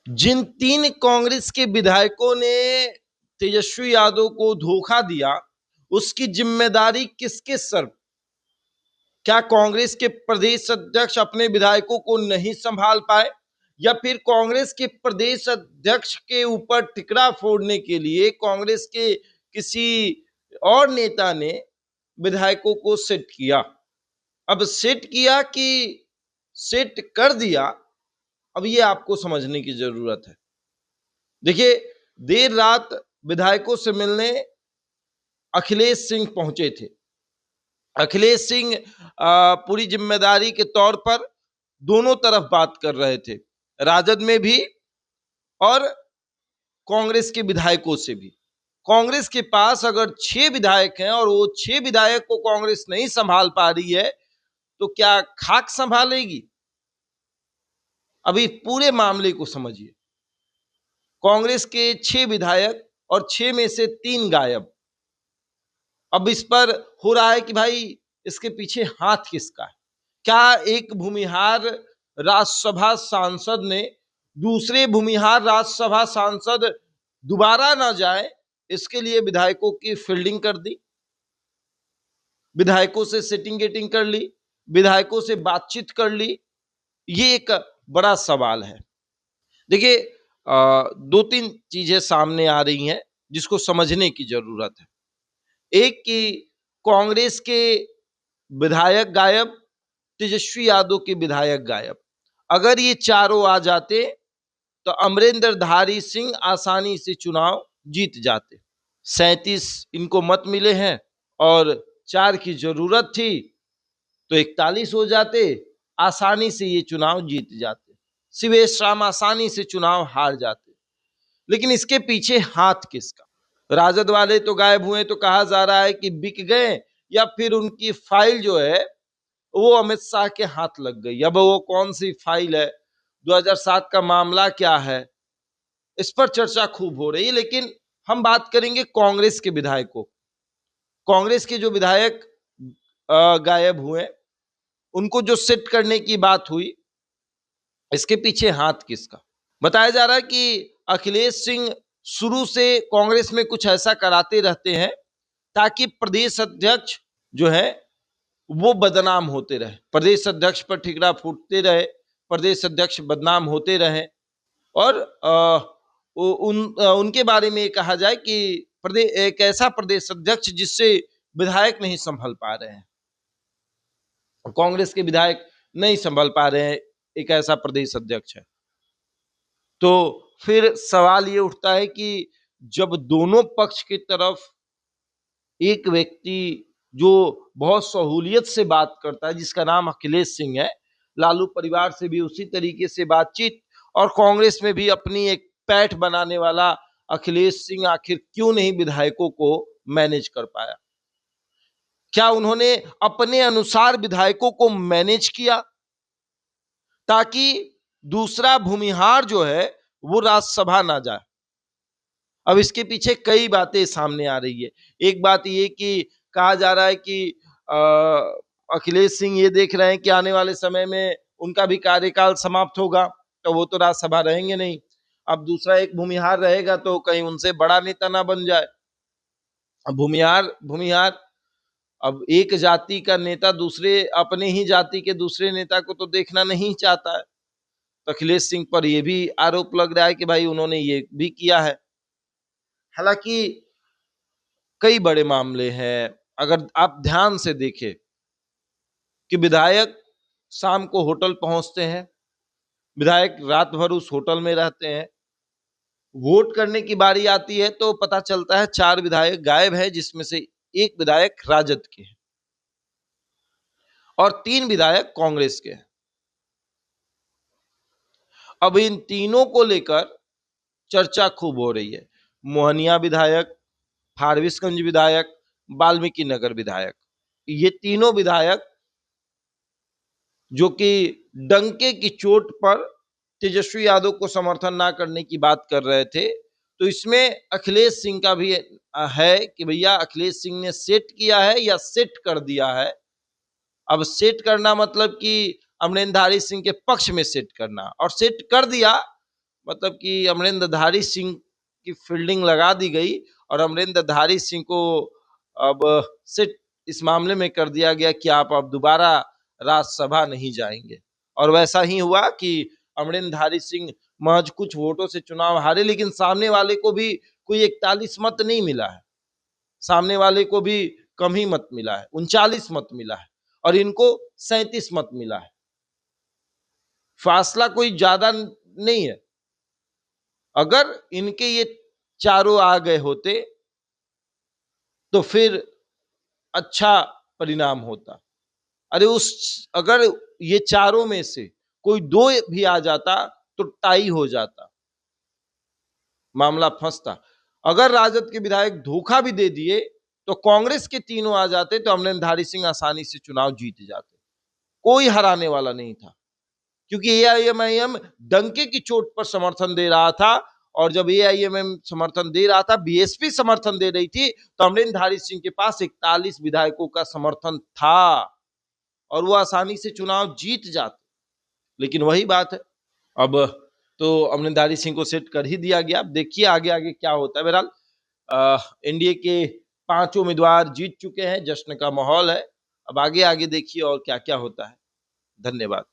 जिन 3 कांग्रेस के विधायकों ने तेजस्वी यादव को धोखा दिया, उसकी जिम्मेदारी किसके सर? क्या कांग्रेस के प्रदेश अध्यक्ष अपने विधायकों को नहीं संभाल पाए, या फिर कांग्रेस के प्रदेश अध्यक्ष के ऊपर टिकरा फोड़ने के लिए कांग्रेस के किसी और नेता ने विधायकों को सेट किया? अब सेट किया कि सेट कर दिया, अब ये आपको समझने की जरूरत है। देखिए, देर रात विधायकों से मिलने अखिलेश सिंह पहुंचे थे। अखिलेश सिंह पूरी जिम्मेदारी के तौर पर दोनों तरफ बात कर रहे थे, राजद में भी और कांग्रेस के विधायकों से भी। कांग्रेस के पास अगर 6 विधायक हैं और वो 6 विधायक को कांग्रेस नहीं संभाल पा रही है, तो क्या खाक संभालेगी? अभी पूरे मामले को समझिए। कांग्रेस के 6 विधायक और 6 में से 3 गायब। अब इस पर हो रहा है कि भाई इसके पीछे हाथ किसका है? क्या एक भूमिहार राज्यसभा सांसद ने दूसरे भूमिहार राज्यसभा सांसद दोबारा ना जाए, इसके लिए विधायकों की फील्डिंग कर दी, विधायकों से सेटिंग गेटिंग कर ली, विधायकों से बातचीत कर ली? ये एक बड़ा सवाल है। देखिए, 2-3 चीजें सामने आ रही हैं जिसको समझने की जरूरत है। एक कि कांग्रेस के विधायक गायब, तेजस्वी यादव के विधायक गायब। अगर ये चारों आ जाते तो अमरिंदरधारी सिंह आसानी से चुनाव जीत जाते। 37 इनको मत मिले हैं और 4 की जरूरत थी, तो 41 हो जाते, आसानी से ये चुनाव जीत जाते। शिवेश राम आसानी से चुनाव हार जाते। लेकिन इसके पीछे हाथ किसका? राजद वाले तो गायब हुए, तो कहा जा रहा है कि बिक गए, या फिर उनकी फाइल जो है वो अमित शाह के हाथ लग गई। अब वो कौन सी फाइल है, 2007 का मामला क्या है, इस पर चर्चा खूब हो रही है। लेकिन हम बात करेंगे कांग्रेस के विधायकों। कांग्रेस के जो विधायक गायब हुए, उनको जो सेट करने की बात हुई, इसके पीछे हाथ किसका? बताया जा रहा है कि अखिलेश सिंह शुरू से कांग्रेस में कुछ ऐसा कराते रहते हैं ताकि प्रदेश अध्यक्ष जो है वो बदनाम होते रहे, प्रदेश अध्यक्ष पर ठिकरा फूटते रहे, प्रदेश अध्यक्ष बदनाम होते रहे। और उनके बारे में कहा जाए कि एक ऐसा प्रदेश अध्यक्ष जिससे विधायक नहीं संभल पा रहे हैं, कांग्रेस के विधायक नहीं संभल पा रहे हैं, एक ऐसा प्रदेश अध्यक्ष है। तो फिर सवाल ये उठता है कि जब दोनों पक्ष की तरफ एक व्यक्ति जो बहुत सहूलियत से बात करता है, जिसका नाम अखिलेश सिंह है, लालू परिवार से भी उसी तरीके से बातचीत, और कांग्रेस में भी अपनी एक पैठ बनाने वाला अखिलेश सिंह आखिर क्यों नहीं विधायकों को मैनेज कर पाया? क्या उन्होंने अपने अनुसार विधायकों को मैनेज किया ताकि दूसरा भूमिहार जो है वो राज्यसभा ना जाए? अब इसके पीछे कई बातें सामने आ रही है। एक बात ये कि कहा जा रहा है कि अखिलेश सिंह ये देख रहे हैं कि आने वाले समय में उनका भी कार्यकाल समाप्त होगा, तो वो तो राज्यसभा रहेंगे नहीं। अब दूसरा एक भूमिहार रहेगा तो कहीं उनसे बड़ा नेता ना बन जाए। अब भूमिहार अब एक जाति का नेता दूसरे अपने ही जाति के दूसरे नेता को तो देखना नहीं चाहता है। तो अखिलेश सिंह पर यह भी आरोप लग रहा है कि भाई उन्होंने ये भी किया है। हालांकि कई बड़े मामले हैं। अगर आप ध्यान से देखें कि विधायक शाम को होटल पहुंचते हैं, विधायक रात भर उस होटल में रहते हैं, वोट करने की बारी आती है तो पता चलता है 4 विधायक गायब है, जिसमें से 1 विधायक राजद के हैं और 3 विधायक कांग्रेस के हैं। अब इन तीनों को लेकर चर्चा खूब हो रही है। मोहनिया विधायक, फारबिसगंज विधायक, वाल्मीकि नगर विधायक, ये तीनों विधायक जो कि डंके की चोट पर तेजस्वी यादव को समर्थन ना करने की बात कर रहे थे, तो इसमें अखिलेश सिंह का भी है कि भैया अखिलेश सिंह ने सेट किया है या सेट कर दिया है। अब सेट करना मतलब कि अमरिंदरधारी सिंह के पक्ष में सेट करना, और सेट कर दिया मतलब कि अमरिंदरधारी सिंह की फील्डिंग लगा दी गई और अमरिंदरधारी सिंह को अब सिट इस मामले में कर दिया गया कि आप अब दोबारा राज्यसभा नहीं जाएंगे। और वैसा ही हुआ कि अमरिंदरधारी सिंह महज कुछ वोटों से चुनाव हारे, लेकिन सामने वाले को भी कोई 41 मत नहीं मिला है, सामने वाले को भी कम ही मत मिला है, 39 मत मिला है और इनको 37 मत मिला है। फासला कोई ज्यादा नहीं है। अगर इनके ये चारों आ गए होते तो फिर अच्छा परिणाम होता। अरे अगर ये चारों में से कोई दो भी आ जाता तो टाई हो जाता, मामला फंसता। अगर राजद के विधायक धोखा भी दे दिए तो कांग्रेस के तीनों आ जाते तो अमरिंदरधारी सिंह आसानी से चुनाव जीत जाते, कोई हराने वाला नहीं था। क्योंकि एआईएमआईएम डंके की चोट पर समर्थन दे रहा था और जब एआईएमआईएम समर्थन दे रहा था, बीएसपी समर्थन दे रही थी, तो अमरिंदरधारी सिंह के पास 41 विधायकों का समर्थन था और वो आसानी से चुनाव जीत जाते। लेकिन वही बात है, अब तो अमरिंदरधारी सिंह को सेट कर ही दिया गया। अब देखिए आगे आगे क्या होता है। बहरहाल एनडीए के 5 उम्मीदवार जीत चुके हैं, जश्न का माहौल है। अब आगे आगे देखिए और क्या क्या होता है। धन्यवाद।